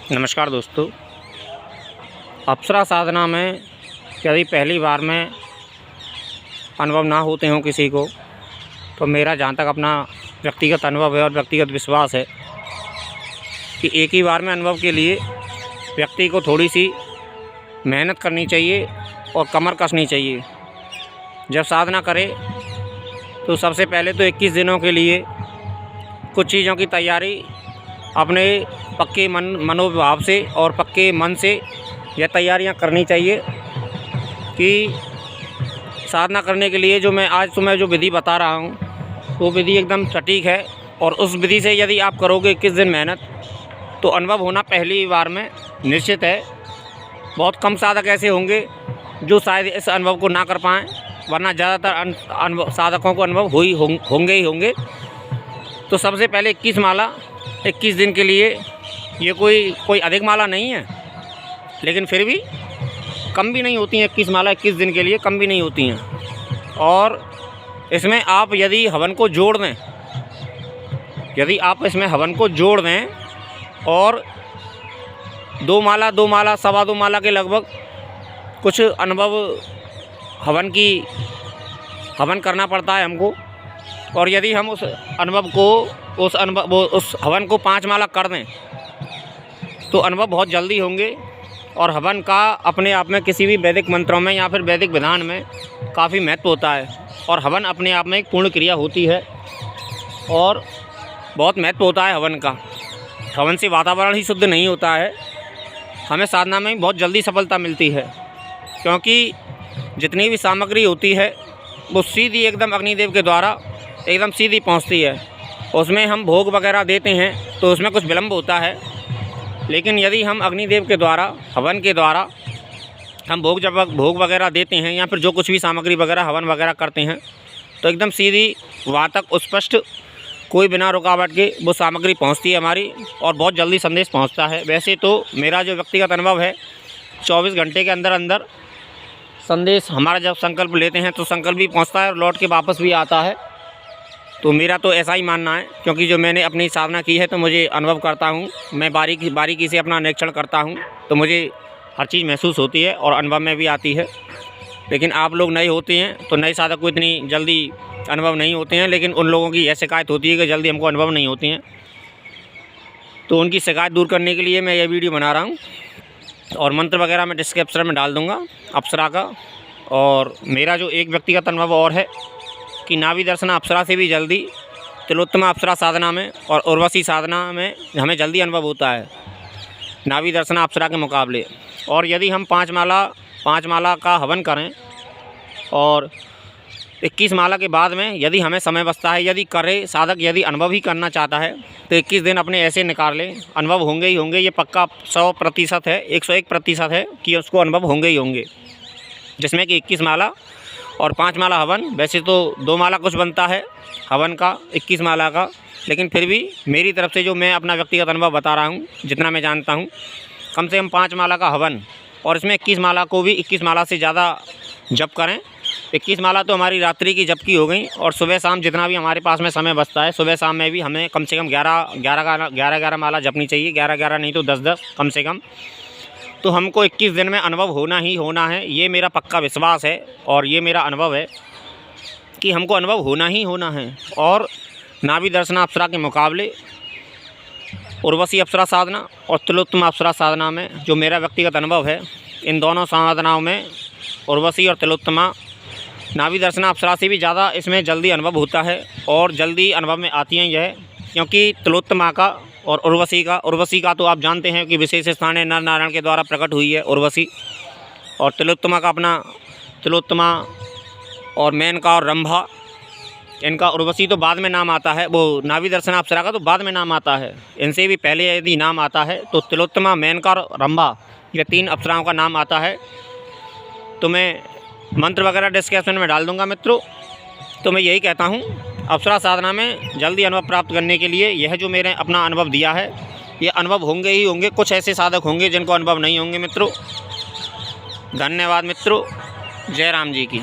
नमस्कार दोस्तों। अप्सरा साधना में यदि पहली बार में अनुभव ना होते हों किसी को, तो मेरा जहाँ तक अपना व्यक्तिगत अनुभव है और व्यक्तिगत विश्वास है कि एक ही बार में अनुभव के लिए व्यक्ति को थोड़ी सी मेहनत करनी चाहिए और कमर कसनी चाहिए। जब साधना करे तो सबसे पहले तो 21 दिनों के लिए कुछ चीज़ों की तैयारी अपने पक्के मनोभाव से और पक्के मन से यह तैयारियां करनी चाहिए कि साधना करने के लिए जो मैं आज तुम्हें जो विधि बता रहा हूं वो विधि एकदम सटीक है। और उस विधि से यदि आप करोगे 21 दिन मेहनत तो अनुभव होना पहली बार में निश्चित है। बहुत कम साधक ऐसे होंगे जो शायद इस अनुभव को ना कर पाएँ, वरना ज़्यादातर साधकों को अनुभव होंगे ही होंगे। तो सबसे पहले 21 माला 21 दिन के लिए, ये कोई अधिक माला नहीं है, लेकिन फिर भी कम भी नहीं होती हैं। 21 माला 21 दिन के लिए कम भी नहीं होती हैं। और इसमें आप यदि हवन को जोड़ दें, जोड़ दें और 2 माला 2.25 माला के लगभग कुछ अनुभव हवन करना पड़ता है हमको। और यदि हम उस हवन को 5 माला कर दें तो अनुभव बहुत जल्दी होंगे। और हवन का अपने आप में किसी भी वैदिक मंत्रों में या फिर वैदिक विधान में काफ़ी महत्व होता है। और हवन अपने आप में एक पूर्ण क्रिया होती है और बहुत महत्व होता है हवन का। हवन से वातावरण ही शुद्ध नहीं होता है, हमें साधना में बहुत जल्दी सफलता मिलती है, क्योंकि जितनी भी सामग्री होती है वो सीधी एकदम अग्निदेव के द्वारा एकदम सीधी पहुंचती है। उसमें हम भोग वगैरह देते हैं तो उसमें कुछ विलम्ब होता है, लेकिन यदि हम अग्निदेव के द्वारा हवन के द्वारा हम भोग वगैरह देते हैं या फिर जो कुछ भी सामग्री वगैरह हवन वगैरह करते हैं तो एकदम सीधी वहाँ तक स्पष्ट कोई बिना रुकावट के वो सामग्री पहुँचती है हमारी, और बहुत जल्दी संदेश पहुँचता है। वैसे तो मेरा जो व्यक्तिगत अनुभव है 24 घंटे के अंदर अंदर संदेश हमारा जब संकल्प लेते हैं तो संकल्प भी पहुँचता है और लौट के वापस भी आता है। तो मेरा तो ऐसा ही मानना है, क्योंकि जो मैंने अपनी साधना की है तो मुझे अनुभव करता हूँ, मैं बारीकी से अपना निरीक्षण करता हूँ तो मुझे हर चीज़ महसूस होती है और अनुभव में भी आती है। लेकिन आप लोग नए होते हैं तो नए साधक को इतनी जल्दी अनुभव नहीं होते हैं, लेकिन उन लोगों की यह शिकायत होती है कि जल्दी हमको अनुभव नहीं होते हैं। तो उनकी शिकायत दूर करने के लिए मैं यह वीडियो बना रहा हूँ। और मंत्र वगैरह मैं डिस्क्रिप्शन में डाल दूँगा अप्सरा का। और मेरा जो एक व्यक्तिगत अनुभव और है कि नाभि दर्शन अप्सरा से भी जल्दी तिलोत्तमा अप्सरा साधना में और उर्वशी साधना में हमें जल्दी अनुभव होता है नाभि दर्शन अप्सरा के मुकाबले। और यदि हम 5 माला का हवन करें और 21 माला के बाद में यदि हमें समय बचता है, यदि साधक यदि अनुभव ही करना चाहता है तो 21 दिन अपने ऐसे निकाल लें, अनुभव होंगे ही होंगे। ये पक्का 100% है, 101% है कि उसको अनुभव होंगे ही होंगे, जिसमें कि 21 माला और 5 माला हवन। वैसे तो 2 माला कुछ बनता है हवन का 21 माला का, लेकिन फिर भी मेरी तरफ से जो मैं अपना व्यक्तिगत अनुभव बता रहा हूँ, जितना मैं जानता हूँ, कम से कम 5 माला का हवन और इसमें 21 माला को भी 21 माला से ज़्यादा जप करें। 21 माला तो हमारी रात्रि की जप की हो गई, और सुबह शाम जितना भी हमारे पास में समय बचता है, सुबह शाम में भी हमें कम से कम 11 माला जपनी चाहिए। 11 नहीं तो 10 कम से कम। तो हमको 21 दिन में अनुभव होना ही होना है, ये मेरा पक्का विश्वास है और ये मेरा अनुभव है कि हमको अनुभव होना ही होना है। और नाभि दर्शन अप्सरा के मुकाबले उर्वशी अप्सरा साधना और तिलोत्तमा अप्सरा साधना में जो मेरा व्यक्तिगत अनुभव है, इन दोनों साधनाओं में उर्वशी और तिलोत्तमा नाभि दर्शन अप्सरा से भी ज़्यादा इसमें जल्दी अनुभव होता है और जल्दी अनुभव में आती हैं यह, क्योंकि तिलोत्तमा का और उर्वशी का तो आप जानते हैं कि विशेष स्थान है, नर नारायण के द्वारा प्रकट हुई है उर्वशी। और तिलोत्तमा का अपना तिलोत्तमा और मेनका और रंभा, इनका उर्वशी तो बाद में नाम आता है, वो नाभि दर्शन अप्सरा का तो बाद में नाम आता है। इनसे भी पहले यदि नाम आता है तो तिलोत्तमा, मेनका और रंभा, ये 3 अप्सराओं का नाम आता है। तो मैं मंत्र वगैरह डिस्क्रिप्शन में डाल दूँगा मित्रों। तो मैं यही कहता हूँ, अप्सरा साधना में जल्दी अनुभव प्राप्त करने के लिए यह जो मैंने अपना अनुभव दिया है, ये अनुभव होंगे ही होंगे। कुछ ऐसे साधक होंगे जिनको अनुभव नहीं होंगे मित्रों। धन्यवाद मित्रों। जय राम जी की।